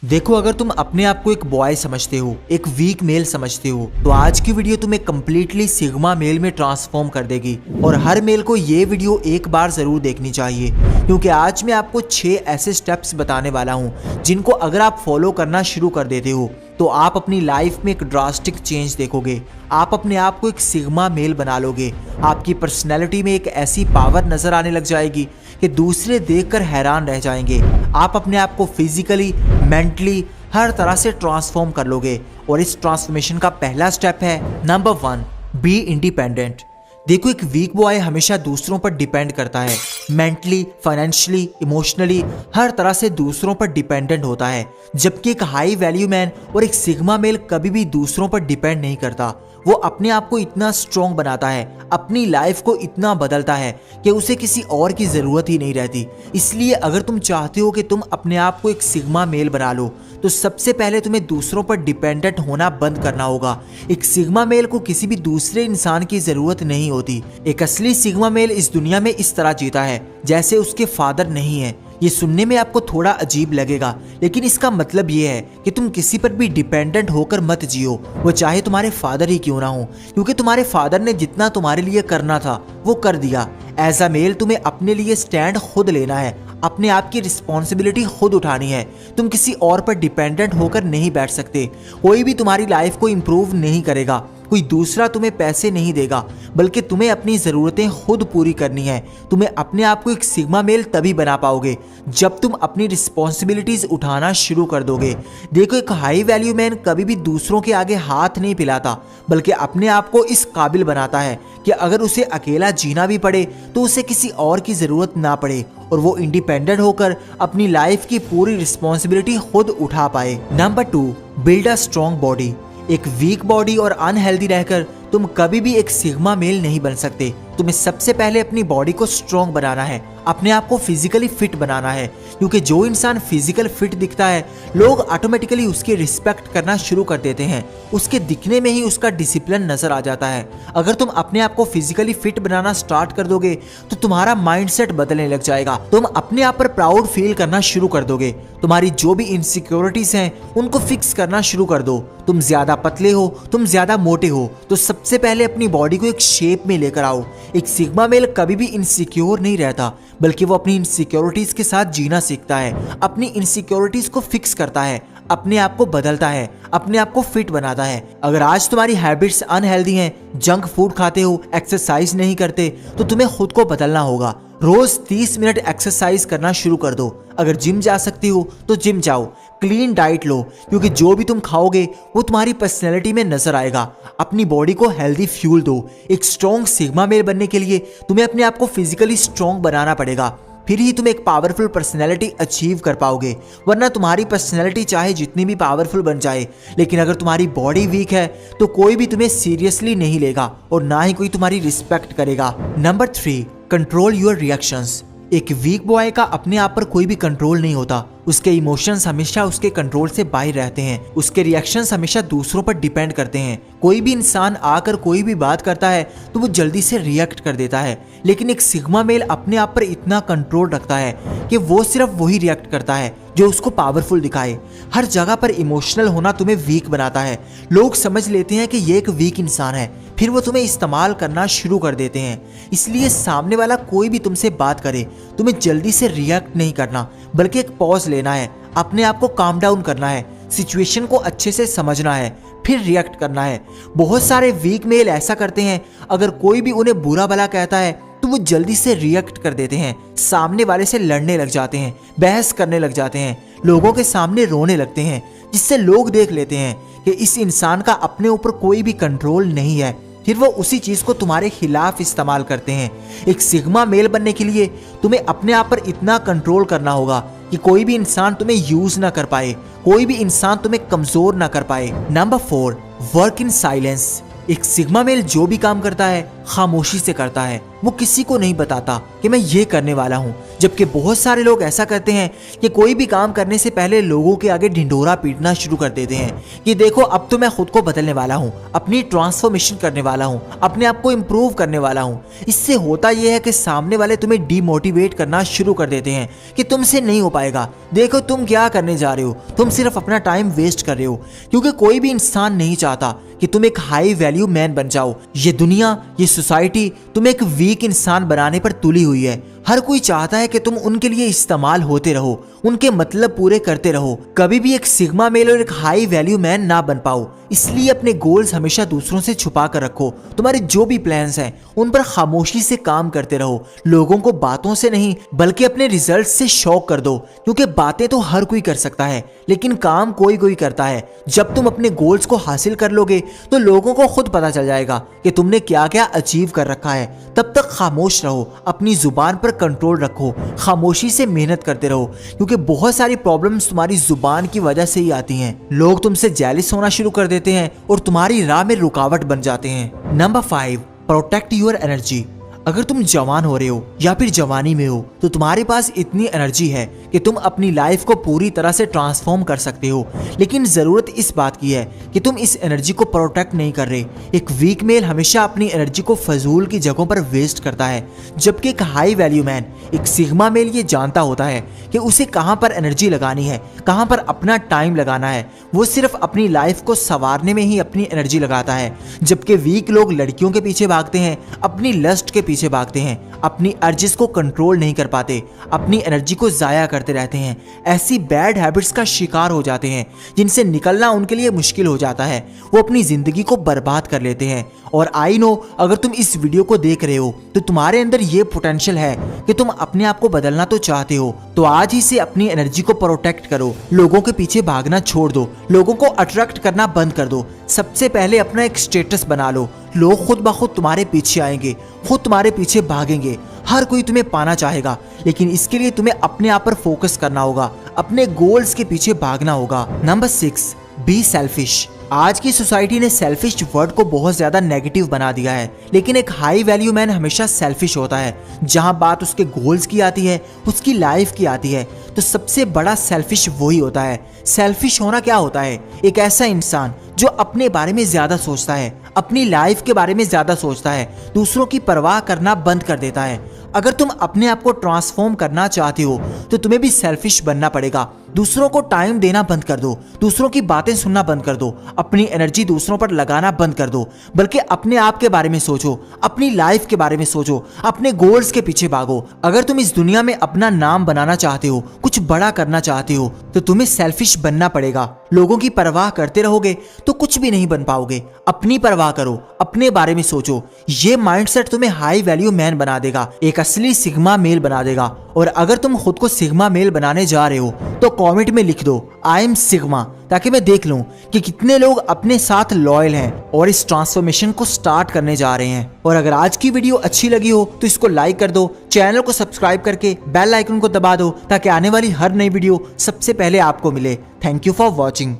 देखो, अगर तुम अपने आप को एक बॉय समझते हो, एक वीक मेल समझते हो, तो आज की वीडियो तुम्हें कम्प्लीटली सिग्मा मेल में ट्रांसफॉर्म कर देगी। और हर मेल को ये वीडियो एक बार जरूर देखनी चाहिए, क्योंकि आज मैं आपको 6 ऐसे स्टेप्स बताने वाला हूँ जिनको अगर आप फॉलो करना शुरू कर देते हो तो आप अपनी लाइफ में एक ड्रास्टिक चेंज देखोगे। आप अपने आप को एक सिग्मा मेल बना लोगे। आपकी पर्सनैलिटी में एक ऐसी पावर नजर आने लग जाएगी कि दूसरे देखकर हैरान रह जाएंगे। आप अपने आप को फिजिकली, मेंटली हर तरह से ट्रांसफॉर्म कर लोगे। और इस ट्रांसफॉर्मेशन का पहला स्टेप है नंबर 1, बी इंडिपेंडेंट। देखो, एक वीक बॉय हमेशा दूसरों पर डिपेंड करता है। मेंटली, फाइनेंशियली, इमोशनली हर तरह से दूसरों पर डिपेंडेंट होता है। जबकि एक हाई वैल्यू मैन और एक सिग्मा मेल कभी भी दूसरों पर डिपेंड नहीं करता। वो अपने आप को इतना स्ट्रॉन्ग बनाता है, अपनी लाइफ को इतना बदलता है कि उसे किसी और की ज़रूरत ही नहीं रहती। इसलिए अगर तुम चाहते हो कि तुम अपने आप को एक सिग्मा मेल बना लो, तो सबसे पहले तुम्हें दूसरों पर डिपेंडेंट होना बंद करना होगा। एक सिग्मा मेल को किसी भी दूसरे इंसान की ज़रूरत नहीं होती। एक असली सिग्मा मेल इस दुनिया में इस तरह जीता है जैसे उसके फादर नहीं है। ये सुनने में आपको थोड़ा अजीब लगेगा, लेकिन इसका मतलब ये है कि तुम किसी पर भी डिपेंडेंट होकर मत जियो, वो चाहे तुम्हारे फादर ही क्यों ना हो, क्योंकि तुम्हारे फादर ने जितना तुम्हारे लिए करना था वो कर दिया। एज अ मेल तुम्हें अपने लिए स्टैंड खुद लेना है, अपने आप की रिस्पॉन्सिबिलिटी खुद उठानी है। तुम किसी और पर डिपेंडेंट होकर नहीं बैठ सकते। कोई भी तुम्हारी लाइफ को इम्प्रूव नहीं करेगा, कोई दूसरा तुम्हें पैसे नहीं देगा, बल्कि तुम्हें अपनी ज़रूरतें खुद पूरी करनी है। तुम्हें अपने आप को एक सिग्मा मेल तभी बना पाओगे जब तुम अपनी रिस्पॉन्सिबिलिटीज़ उठाना शुरू कर दोगे। देखो, एक हाई वैल्यू मैन कभी भी दूसरों के आगे हाथ नहीं फैलाता, बल्कि अपने आप को इस काबिल बनाता है कि अगर उसे अकेला जीना भी पड़े तो उसे किसी और की ज़रूरत ना पड़े और वो इंडिपेंडेंट होकर अपनी लाइफ की पूरी रिस्पॉन्सिबिलिटी खुद उठा पाए। Number 2, build a strong body. एक वीक बॉडी और अनहेल्दी रहकर तुम कभी भी एक सिग्मा मेल नहीं बन सकते। तुम्हें सबसे पहले अपनी बॉडी को स्ट्रॉन्ग बनाना है, अपने आप को फिजिकली फिट बनाना है, क्योंकि जो इंसान फिजिकल फिट दिखता है लोग ऑटोमेटिकली उसकी रिस्पेक्ट करना शुरू कर देते हैं। उसके दिखने में ही उसका डिसिप्लिन नजर आ जाता है। अगर तुम अपने आप को फिजिकली फिट बनाना स्टार्ट कर दोगे तो तुम्हारा माइंडसेट बदलने लग जाएगा। तुम अपने आप पर प्राउड फील करना शुरू कर दोगे। तुम्हारी जो भी इनसिक्योरिटीज हैं उनको फिक्स करना शुरू कर दो। तुम ज्यादा पतले हो, तुम ज्यादा मोटे हो, तो सबसे पहले अपनी बॉडी को एक शेप में लेकर आओ। एक सिग्मा मेल कभी भी इनसिक्योर नहीं रहता, बल्कि वो अपनी इनसिक्योरिटीज के साथ जीना सीखता है, अपनी इनसिक्योरिटीज को फिक्स करता है, अपने आप को बदलता है, अपने आप को फिट बनाता है। अगर आज तुम्हारी हैबिट्स अनहेल्दी हैं, जंक फूड खाते हो, एक्सरसाइज नहीं करते, तो तुम्हें खुद को बदलना होगा। रोज 30 मिनट एक्सरसाइज करना शुरू कर दो। अगर जिम जा सकती हो तो जिम जाओ। क्लीन डाइट लो, क्योंकि जो भी तुम खाओगे वो तुम्हारी पर्सनैलिटी में नजर आएगा। अपनी बॉडी को हेल्दी फ्यूल दो। एक स्ट्रॉन्ग सिग्मा मेल बनने के लिए तुम्हें अपने आप को फिजिकली स्ट्रॉन्ग बनाना पड़ेगा, फिर ही तुम एक पावरफुल पर्सनैलिटी अचीव कर पाओगे। वरना तुम्हारी पर्सनैलिटी चाहे जितनी भी पावरफुल बन जाए, लेकिन अगर तुम्हारी बॉडी वीक है तो कोई भी तुम्हें सीरियसली नहीं लेगा और ना ही कोई तुम्हारी रिस्पेक्ट करेगा। Number 3, control your reactions. एक वीक बॉय का अपने आप पर कोई भी कंट्रोल नहीं होता। उसके इमोशंस हमेशा उसके कंट्रोल से बाहर रहते हैं। उसके रिएक्शंस हमेशा दूसरों पर डिपेंड करते हैं। कोई भी इंसान आकर कोई भी बात करता है तो वो जल्दी से रिएक्ट कर देता है, लेकिन एक सिग्मा मेल अपने आप पर इतना कंट्रोल रखता है कि वो सिर्फ वही रिएक्ट करता है जो उसको पावरफुल दिखाए। हर जगह पर इमोशनल होना तुम्हें वीक बनाता है। लोग समझ लेते हैं कि ये एक वीक इंसान है, फिर वो तुम्हें इस्तेमाल करना शुरू कर देते हैं। इसलिए सामने वाला कोई भी तुमसे बात करे, तुम्हें जल्दी से रिएक्ट नहीं करना, बल्कि एक पॉज लेना है, अपने आप को काम डाउन करना है, सिचुएशन को अच्छे से समझना है, फिर रिएक्ट करना है। बहुत सारे वीक मेल ऐसा करते हैं, अगर कोई भी उन्हें बुरा भला कहता है तो वो जल्दी से रिएक्ट कर देते हैं, सामने वाले से लड़ने लग जाते हैं, बहस करने लग जाते हैं, लोगों के सामने रोने लगते हैं, जिससे लोग देख लेते हैं कि इस इंसान का अपने ऊपर कोई भी कंट्रोल नहीं है। फिर वो उसी चीज को तुम्हारे खिलाफ इस्तेमाल करते हैं। एक सिग्मा मेल बनने के लिए तुम्हें अपने आप पर इतना कंट्रोल करना होगा कि कोई भी इंसान तुम्हें यूज ना कर पाए, कोई भी इंसान तुम्हें कमजोर ना कर पाए। Number 4, work in silence. एक सिग्मा मेल जो भी काम करता है खामोशी से करता है। वो किसी को नहीं बताता कि मैं ये करने वाला हूँ। जबकि बहुत सारे लोग ऐसा करते हैं कि कोई भी काम करने से पहले लोगों के आगे ढिंढोरा पीटना शुरू कर देते हैं कि देखो अब तो मैं खुद को बदलने वाला हूँ, अपनी ट्रांसफॉर्मेशन करने वाला हूँ, अपने आप को इम्प्रूव करने वाला हूँ। इससे होता यह है कि सामने वाले तुम्हें डीमोटिवेट करना शुरू कर देते हैं कि तुमसे नहीं हो पाएगा, देखो तुम क्या करने जा रहे हो, तुम सिर्फ अपना टाइम वेस्ट कर रहे हो। क्योंकि कोई भी इंसान नहीं चाहता कि तुम एक हाई वैल्यू मैन बन जाओ। ये दुनिया, ये सोसाइटी तुम्हें एक वीक इंसान बनाने पर तुली हुई है। हर कोई चाहता है कि तुम उनके लिए इस्तेमाल होते रहो, उनके मतलब पूरे करते रहो, कभी भी एक सिग्मा मेल और एक हाई वैल्यू मैन ना बन पाओ। इसलिए अपने गोल्स हमेशा दूसरों से छुपा कर रखो। तुम्हारे जो भी प्लान्स हैं उन पर खामोशी से काम करते रहो। लोगों को बातों से नहीं बल्कि अपने रिजल्ट से शॉक कर दो। क्योंकि बातें तो हर कोई कर सकता है लेकिन काम कोई कोई करता है। जब तुम अपने गोल्स को हासिल कर लोगे तो लोगों को खुद पता चल जाएगा कि तुमने क्या क्या अचीव कर रखा है। तब तक खामोश रहो, अपनी जुबान पर कंट्रोल रखो, खामोशी से मेहनत करते रहो। क्योंकि बहुत सारी प्रॉब्लम्स तुम्हारी जुबान की वजह से ही आती हैं। लोग तुमसे जेलस होना शुरू कर देते हैं और तुम्हारी राह में रुकावट बन जाते हैं। Number 5, protect your energy. अगर तुम जवान हो रहे हो या फिर जवानी में हो तो तुम्हारे पास इतनी एनर्जी है कि तुम अपनी लाइफ को पूरी तरह से ट्रांसफॉर्म कर सकते हो। लेकिन ज़रूरत इस बात की है कि तुम इस एनर्जी को प्रोटेक्ट नहीं कर रहे। एक वीक मेल हमेशा अपनी एनर्जी को फजूल की जगहों पर वेस्ट करता है, जबकि एक हाई वैल्यू मैन, एक सिग्मा मेल ये जानता होता है कि उसे कहाँ पर एनर्जी लगानी है, कहाँ पर अपना टाइम लगाना है। वो सिर्फ अपनी लाइफ को संवारने में ही अपनी एनर्जी लगाता है। जबकि वीक लोग लड़कियों के पीछे भागते हैं, अपनी लस्ट के पीछे भागते हैं, अपनी अर्जिस को कंट्रोल नहीं कर पाते, अपनी एनर्जी को जाया करते रहते हैं। ऐसी बैड हैबिट्स का शिकार हो जाते हैं जिनसे निकलना उनके लिए मुश्किल हो जाता है। वो अपनी जिंदगी को बर्बाद कर लेते हैं। और आई नो अगर तुम इस वीडियो को देख रहे हो तो तुम्हारे अंदर ये पोटेंशियल है कि तुम अपने आप को बदलना तो चाहते हो, तो आज ही से अपनी एनर्जी को प्रोटेक्ट करो। लोगों के पीछे भागना छोड़ दो, लोगों को अट्रैक्ट करना बंद कर दो। सबसे पहले अपना एक स्टेटस बना लो। लोग खुद ब खुद तुम्हारे पीछे आएंगे, खुद तुम्हारे पीछे भागेंगे। हर कोई तुम्हें पाना चाहेगा, लेकिन इसके लिए तुम्हें अपने आप पर फोकस करना होगा, अपने गोल्स के पीछे भागना होगा। Number 6, be selfish. आज की सोसाइटी ने सेल्फिश वर्ड को बहुत ज्यादा नेगेटिव बना दिया है, लेकिन एक हाई वैल्यू मैन हमेशा सेल्फिश होता है। जहां बात उसके गोल्स की आती है, उसकी लाइफ की आती है, तो सबसे बड़ा सेल्फिश वही होता है। सेल्फिश होना क्या होता है? एक ऐसा इंसान जो अपने बारे में ज्यादा सोचता है, अपनी लाइफ के बारे में ज्यादा सोचता है, दूसरों की परवाह करना बंद कर देता है। अगर तुम अपने आप को ट्रांसफॉर्म करना चाहते हो तो तुम्हें भी सेल्फिश बनना पड़ेगा। दूसरों को टाइम देना बंद कर दो, दूसरों की बातें सुनना बंद कर दो, अपनी एनर्जी दूसरों पर लगाना बंद कर दो, बल्कि अपने आप के बारे में सोचो, अपनी लाइफ के बारे में सोचो, अपने गोल्स के पीछे भागो। अगर तुम इस दुनिया में अपना नाम बनाना चाहते हो, कुछ बड़ा करना चाहते हो, तो तुम्हें सेल्फिश बनना पड़ेगा। लोगों की परवाह करते रहोगे तो कुछ भी नहीं बन पाओगे। अपनी परवाह करो, अपने बारे में सोचो। ये माइंडसेट तुम्हें हाई वैल्यू मैन बना देगा, एक असली सिग्मा मेल बना देगा। और अगर तुम खुद को सिग्मा मेल बनाने जा रहे हो तो कमेंट में लिख दो आई एम सिग्मा, ताकि मैं देख लूं कि कितने लोग अपने साथ लॉयल हैं और इस ट्रांसफॉर्मेशन को स्टार्ट करने जा रहे हैं। और अगर आज की वीडियो अच्छी लगी हो तो इसको लाइक कर दो, चैनल को सब्सक्राइब करके बेल आइकन को दबा दो ताकि आने वाली हर नई वीडियो सबसे पहले आपको मिले। Thank you for watching.